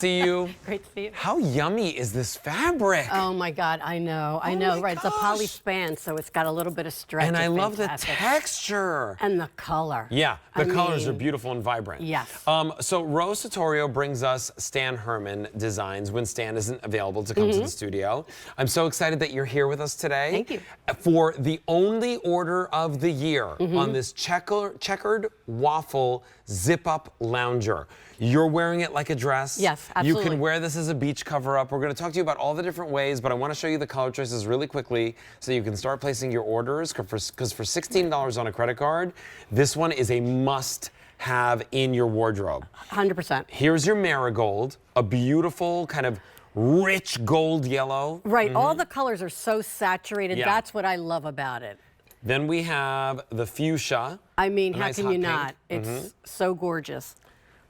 See you. Great to see you. How yummy is this fabric? Oh my God, I know, right? It's a poly span, so it's got a little bit of stretch. And I love the fantastic. texture. And the color. Yeah, the colors are beautiful and vibrant. Yes. So Rose Satorio brings us Stan Herman designs when Stan isn't available to come to the studio. I'm so excited that you're here with us today. Thank you. For the only order of the year on this checkered waffle zip-up lounger. You're wearing it like a dress. Yes, absolutely. You can wear this as a beach cover-up. We're going to talk to you about all the different ways, but I want to show you the color choices really quickly so you can start placing your orders, because for $16 on a credit card, this one is a must-have in your wardrobe. 100%. Here's your marigold, a beautiful kind of rich gold yellow. Right, all the colors are so saturated. Yeah. That's what I love about it. Then we have the fuchsia. I mean, how nice can hot you pink. not? It's so gorgeous.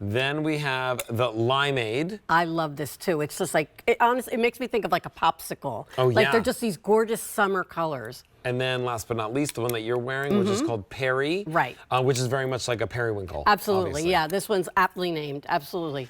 Then we have the limeade. I love this too. It's just like, honestly, it makes me think of like a popsicle. Oh, like yeah. they're just these gorgeous summer colors. And then last but not least, the one that you're wearing, which is called Perry. Right. Which is very much like a periwinkle. Absolutely, obviously. yeah. This one's aptly named, absolutely.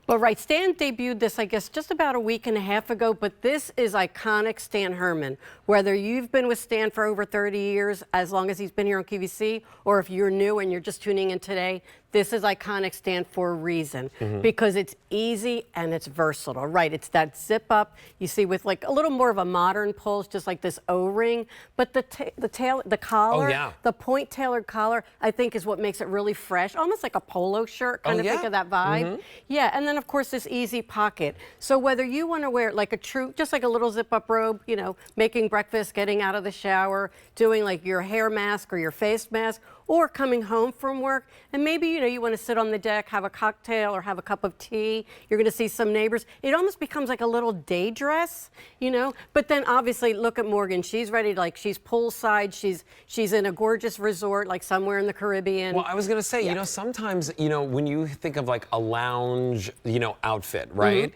But right, Stan debuted this, I guess, just about a week and a half ago, but this is iconic Stan Herman. Whether you've been with Stan for over 30 years, as long as he's been here on QVC, or if you're new and you're just tuning in today, this is iconic Stan for a reason, because it's easy and it's versatile. Right, it's that zip up, you see, with like a little more of a modern pulse, just like this O-ring, but the collar, the point tailored collar, I think is what makes it really fresh, almost like a polo shirt, kind of think of that vibe. Yeah, and then of course this easy pocket. So whether you want to wear it like a true, just like a little zip up robe, you know, making breakfast, getting out of the shower, doing like your hair mask or your face mask, or coming home from work, and maybe, you know, you want to sit on the deck, have a cocktail or have a cup of tea, you're going to see some neighbors. It almost becomes like a little day dress, you know, but then obviously look at Morgan. She's ready, like she's poolside, she's in a gorgeous resort, like somewhere in the Caribbean. Well, I was going to say, you know, sometimes, you know, when you think of like a lounge, you know, outfit, right?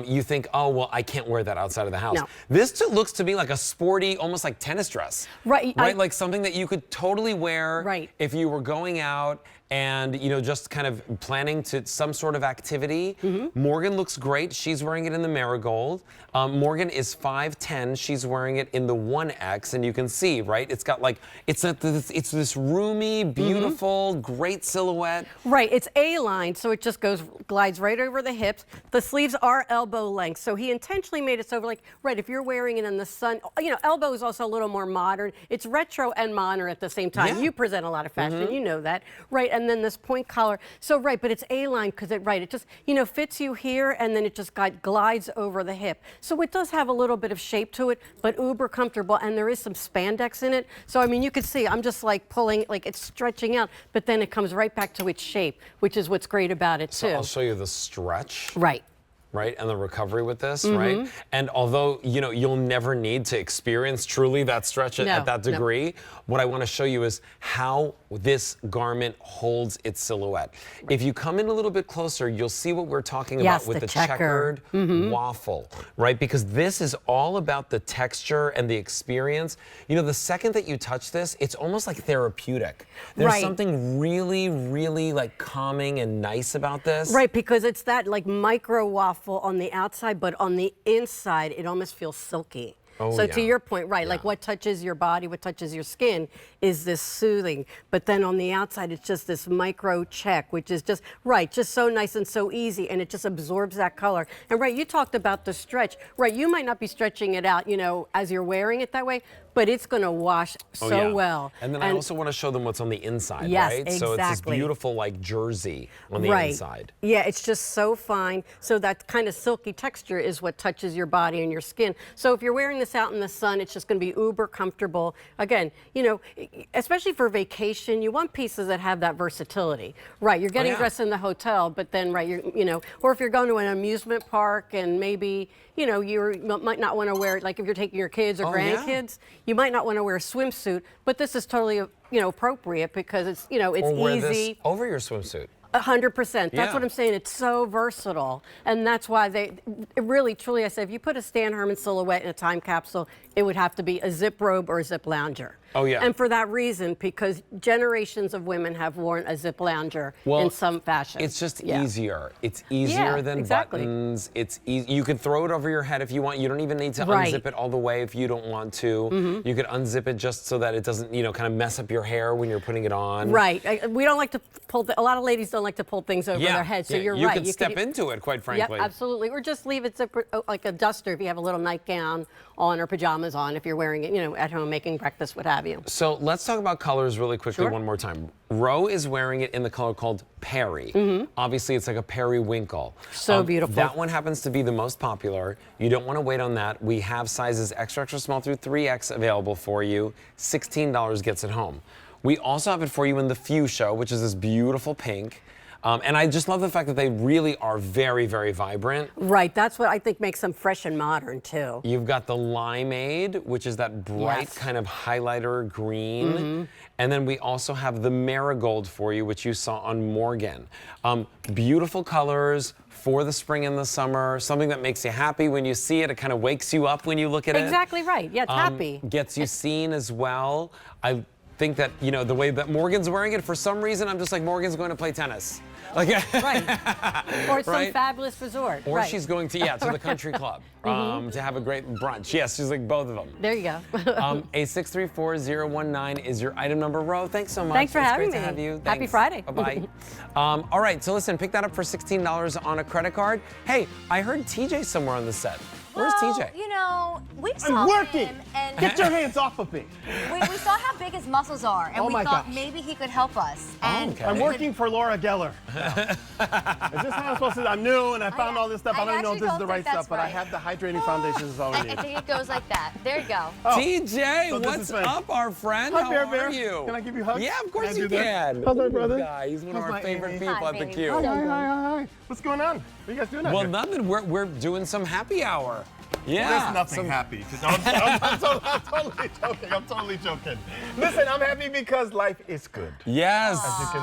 You think, oh, well, I can't wear that outside of the house. No. This looks to me like a sporty, almost like tennis dress. Right. Right, like something that you could totally wear if you were going out and, you know, just kind of planning to some sort of activity. Morgan looks great. She's wearing it in the marigold. Morgan is 5'10". She's wearing it in the 1X, and you can see, right? It's got like, it's this roomy, beautiful, great silhouette. Right, it's A-line, so it just glides right over the hips. The sleeves are elbow length, so he intentionally made it so, like, right, if you're wearing it in the sun, you know, elbow is also a little more modern. It's retro and modern at the same time. You present a lot of fashion, you know that, right? And then this point collar, so right, but it's A-line because it just, you know, fits you here, and then it just glides over the hip. So it does have a little bit of shape to it, but uber comfortable, and there is some spandex in it. So I mean, you could see, I'm just like pulling, like it's stretching out, but then it comes right back to its shape, which is what's great about it too. So I'll show you the stretch. Right, and the recovery with this, right? And although, you know, you'll never need to experience truly that stretch at that degree, what I want to show you is how this garment holds its silhouette. If you come in a little bit closer, you'll see what we're talking about with the checkered waffle, right? Because this is all about the texture and the experience. You know, the second that you touch this, it's almost like therapeutic. There's something really, really like calming and nice about this. Right, because it's that like micro waffle on the outside, but on the inside, it almost feels silky. So to your point, right, like what touches your body, what touches your skin is this soothing. But then on the outside, it's just this micro check, which is just, just so nice and so easy, and it just absorbs that color. And right, you talked about the stretch. Right, you might not be stretching it out, you know, as you're wearing it that way, but it's going to wash so well. And then I also want to show them what's on the inside, right? Exactly. So it's this beautiful like jersey on the inside. Yeah, it's just so fine. So that kind of silky texture is what touches your body and your skin. So if you're wearing this out in the sun, it's just going to be uber comfortable. Again, you know, especially for vacation, you want pieces that have that versatility. Right, you're getting dressed in the hotel, but then, you know, or if you're going to an amusement park and maybe, you know, you might not want to wear, like if you're taking your kids or grandkids, you might not want to wear a swimsuit, but this is totally, you know, appropriate because it's, you know, it's or wear easy. this over your swimsuit. 100%. That's Yeah. what I'm saying. It's so versatile. And that's why really, truly, I say, if you put a Stan Herman silhouette in a time capsule, it would have to be a zip robe or a zip lounger. Oh, yeah. And for that reason, because generations of women have worn a zip lounger in some fashion. It's just easier. It's easier than buttons. It's easy. You could throw it over your head if you want. You don't even need to unzip it all the way if you don't want to. You could unzip it just so that it doesn't, kind of mess up your hair when you're putting it on. Right. We don't like to pull, a lot of ladies don't like to pull things over their head, so you're right. You could step into it, quite frankly. Yep, absolutely. Or just leave it like a duster if you have a little nightgown on or pajamas on if you're wearing it, at home making breakfast, what have you. So let's talk about colors really quickly one more time. Ro is wearing it in the color called Perry. Obviously, it's like a periwinkle. So beautiful. That one happens to be the most popular. You don't want to wait on that. We have sizes extra, extra small through 3X available for you. $16 gets it home. We also have it for you in the fuchsia, which is this beautiful pink. And I just love the fact that they really are very, very vibrant. Right, that's what I think makes them fresh and modern, too. You've got the limeade, which is that bright kind of highlighter green. And then we also have the marigold for you, which you saw on Morgan. Beautiful colors for the spring and the summer, something that makes you happy when you see it. It kind of wakes you up when you look at it. Exactly right, yeah, it's happy. Gets you seen as well. I think that, the way that Morgan's wearing it, for some reason, I'm just like, Morgan's going to play tennis. Like, right. Or some fabulous resort. Or she's going to, to the country club to have a great brunch. Yes, she's like both of them. There you go. A634019 is your item number, Ro. Thanks so much. Thanks for having me. It's great to have you. Thanks. Happy Friday. Bye-bye. All right, so listen, pick that up for $16 on a credit card. Hey, I heard TJ somewhere on the set. Where's TJ? We saw him and get your hands off of me. we saw how big his muscles are, and we thought maybe he could help us. And I'm working for Laura Geller. Is this how I'm supposed to? I'm new and I found all this stuff. I don't know if this is the right stuff, but I have the hydrating foundation is all I need. I think it goes like that. There you go. TJ, so what's up, our friend? Hi, How Bear. are you? Can I give you hugs? Yeah, of course you can. How's my brother? Guy. He's one of our favorite baby? people at the Q. Hi. What's going on? What are you guys doing out here? Nothing. We're doing some happy hour. Yeah. There's nothing happy. I'm totally joking. I'm totally joking. Listen, I'm happy because life is good. Yes. As you can